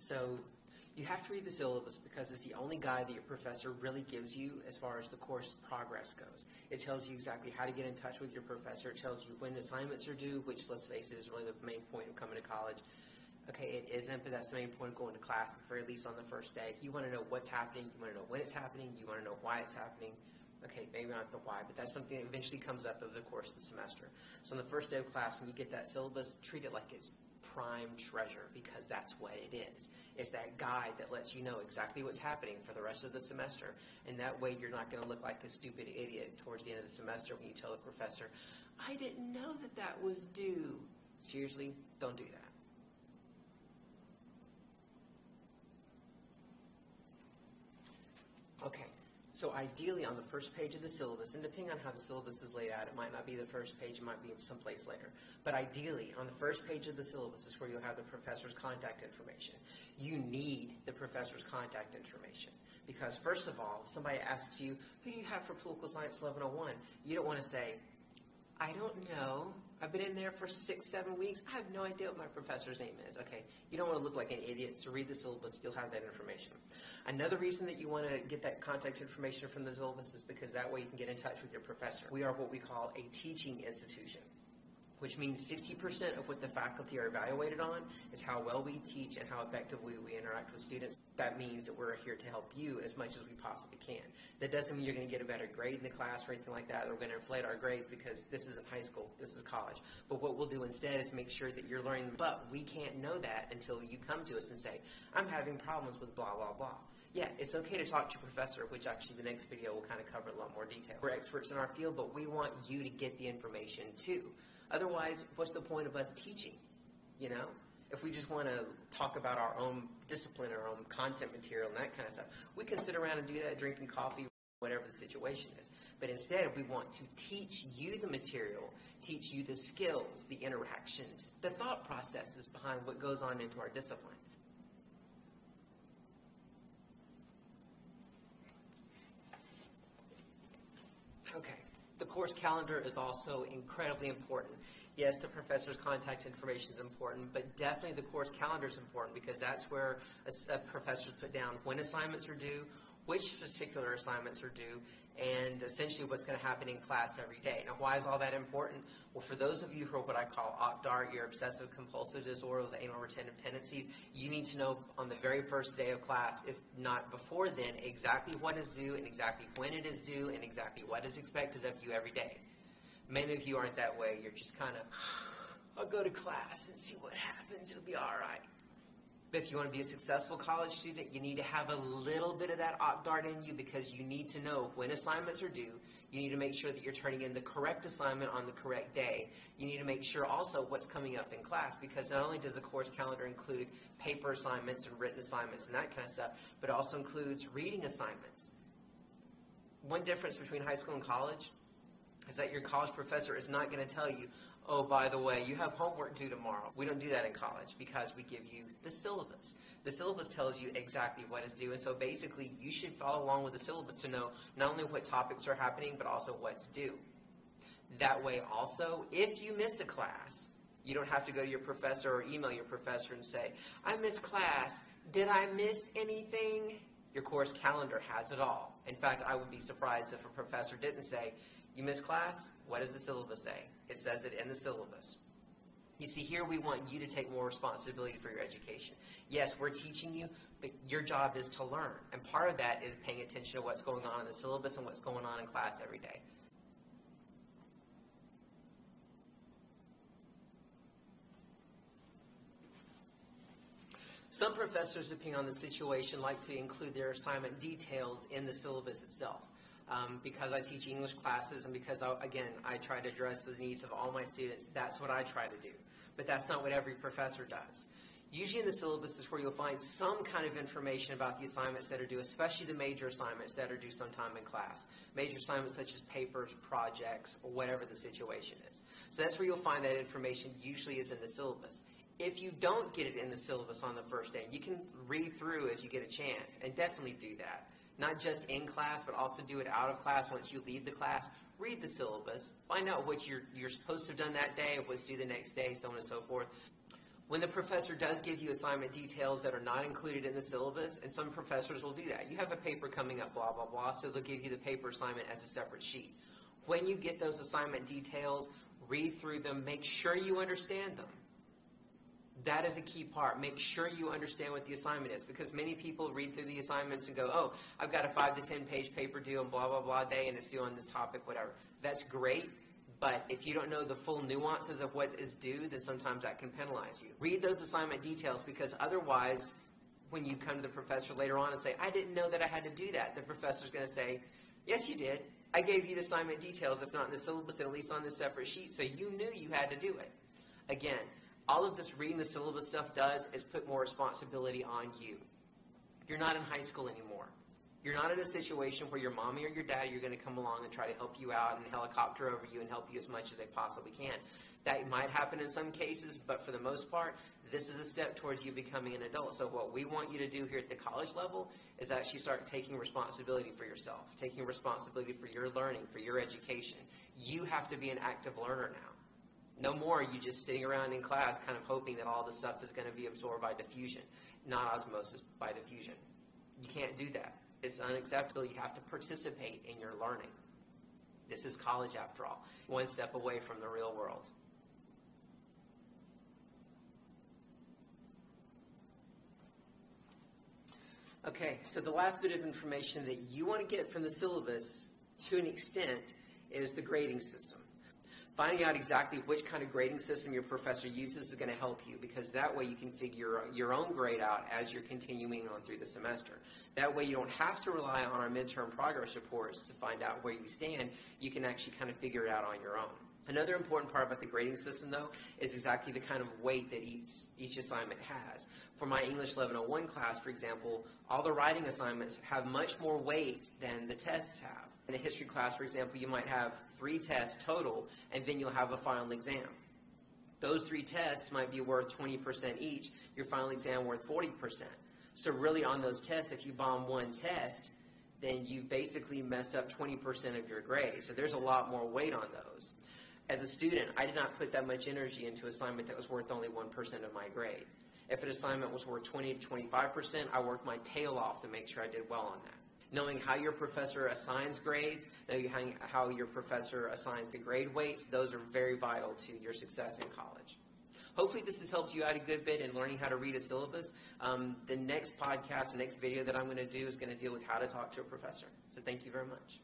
So you have to read the syllabus because it's the only guide that your professor really gives you as far as the course progress goes. It tells you exactly how to get in touch with your professor. It tells you when assignments are due, which, let's face it, is really the main point of coming to college. Okay, it isn't, but that's the main point of going to class, at the very least on the first day. You want to know what's happening. You want to know when it's happening. You want to know why it's happening. Okay, maybe not the why, but that's something that eventually comes up over the course of the semester. So on the first day of class, when you get that syllabus, treat it like it's prime treasure, because that's what it is. It's that guide that lets you know exactly what's happening for the rest of the semester, and that way you're not going to look like a stupid idiot towards the end of the semester when you tell the professor, I didn't know that that was due. Seriously, don't do that. Okay, so ideally on the first page of the syllabus, and depending on how the syllabus is laid out, it might not be the first page, it might be someplace later. But ideally, on the first page of the syllabus is where you'll have the professor's contact information. You need the professor's contact information because, first of all, if somebody asks you, who do you have for Political Science 1101? You don't want to say, I don't know. I've been in there for 6-7 weeks. I have no idea what my professor's name is. Okay, you don't want to look like an idiot, so read the syllabus. You'll have that information. Another reason that you want to get that contact information from the syllabus is because that way you can get in touch with your professor. We are what we call a teaching institution, which means 60% of what the faculty are evaluated on is how well we teach and how effectively we interact with students. That means that we're here to help you as much as we possibly can. That doesn't mean you're going to get a better grade in the class or anything like that, or we're going to inflate our grades because this isn't high school, this is college. But what we'll do instead is make sure that you're learning, but we can't know that until you come to us and say, I'm having problems with blah, blah, blah. Yeah, it's okay to talk to your professor, which actually the next video will kind of cover a lot more detail. We're experts in our field, but we want you to get the information too. Otherwise, what's the point of us teaching, you know? If we just want to talk about our own discipline, our own content material and that kind of stuff, we can sit around and do that, drinking coffee, whatever the situation is. But instead, we want to teach you the material, teach you the skills, the interactions, the thought processes behind what goes on into our discipline. Okay. The course calendar is also incredibly important. Yes, the professor's contact information is important, but definitely the course calendar is important because that's where professors put down when assignments are due, which particular assignments are due, and essentially what's going to happen in class every day. Now, why is all that important? Well, for those of you who are what I call OCDAR, your obsessive-compulsive disorder with anal retentive tendencies, you need to know on the very first day of class, if not before then, exactly what is due and exactly when it is due and exactly what is expected of you every day. Many of you aren't that way. You're just kind of, I'll go to class and see what happens. It'll be all right. But if you want to be a successful college student, you need to have a little bit of that OCDAR in you because you need to know when assignments are due. You need to make sure that you're turning in the correct assignment on the correct day. You need to make sure also what's coming up in class because not only does a course calendar include paper assignments and written assignments and that kind of stuff, but it also includes reading assignments. One difference between high school and college is that your college professor is not going to tell you, oh, by the way, you have homework due tomorrow. We don't do that in college because we give you the syllabus. The syllabus tells you exactly what is due, and so basically you should follow along with the syllabus to know not only what topics are happening, but also what's due. That way also, if you miss a class, you don't have to go to your professor or email your professor and say, I missed class. Did I miss anything? Your course calendar has it all. In fact, I would be surprised if a professor didn't say, you missed class? What does the syllabus say? It says it in the syllabus. You see, here we want you to take more responsibility for your education. Yes, we're teaching you, but your job is to learn. And part of that is paying attention to what's going on in the syllabus and what's going on in class every day. Some professors, depending on the situation, like to include their assignment details in the syllabus itself. Because I teach English classes and because, I try to address the needs of all my students, that's what I try to do. But that's not what every professor does. Usually in the syllabus is where you'll find some kind of information about the assignments that are due, especially the major assignments that are due sometime in class. Major assignments such as papers, projects, or whatever the situation is. So that's where you'll find that information usually is in the syllabus. If you don't get it in the syllabus on the first day, you can read through as you get a chance, and definitely do that. Not just in class, but also do it out of class once you leave the class. Read the syllabus. Find out what you're supposed to have done that day, what's due the next day, so on and so forth. When the professor does give you assignment details that are not included in the syllabus, and some professors will do that. You have a paper coming up, blah, blah, blah, so they'll give you the paper assignment as a separate sheet. When you get those assignment details, read through them, make sure you understand them. That is a key part. Make sure you understand what the assignment is, because many people read through the assignments and go, oh, I've got a 5 to 10 page paper due on blah, blah, blah day, and it's due on this topic, whatever. That's great, but if you don't know the full nuances of what is due, then sometimes that can penalize you. Read those assignment details, because otherwise, when you come to the professor later on and say, I didn't know that I had to do that, the professor's going to say, yes, you did. I gave you the assignment details, if not in the syllabus, then at least on this separate sheet, so you knew you had to do it. Again, all of this reading the syllabus stuff does is put more responsibility on you. You're not in high school anymore. You're not in a situation where your mommy or your daddy are going to come along and try to help you out and helicopter over you and help you as much as they possibly can. That might happen in some cases, but for the most part, this is a step towards you becoming an adult. So what we want you to do here at the college level is actually start taking responsibility for yourself, taking responsibility for your learning, for your education. You have to be an active learner now. No more are you just sitting around in class kind of hoping that all this stuff is going to be absorbed by diffusion, not osmosis, by diffusion. You can't do that. It's unacceptable. You have to participate in your learning. This is college after all, one step away from the real world. Okay, so the last bit of information that you want to get from the syllabus, to an extent, is the grading system. Finding out exactly which kind of grading system your professor uses is going to help you, because that way you can figure your own grade out as you're continuing on through the semester. That way you don't have to rely on our midterm progress reports to find out where you stand. You can actually kind of figure it out on your own. Another important part about the grading system, though, is exactly the kind of weight that each assignment has. For my English 1101 class, for example, all the writing assignments have much more weight than the tests have. In a history class, for example, you might have 3 tests total, and then you'll have a final exam. Those 3 tests might be worth 20% each, your final exam worth 40%. So really on those tests, if you bomb one test, then you basically messed up 20% of your grade. So there's a lot more weight on those. As a student, I did not put that much energy into an assignment that was worth only 1% of my grade. If an assignment was worth 20 to 25%, I worked my tail off to make sure I did well on that. Knowing how your professor assigns grades, knowing how your professor assigns the grade weights, those are very vital to your success in college. Hopefully this has helped you out a good bit in learning how to read a syllabus. The next podcast, the next video that I'm going to do is going to deal with how to talk to a professor. So thank you very much.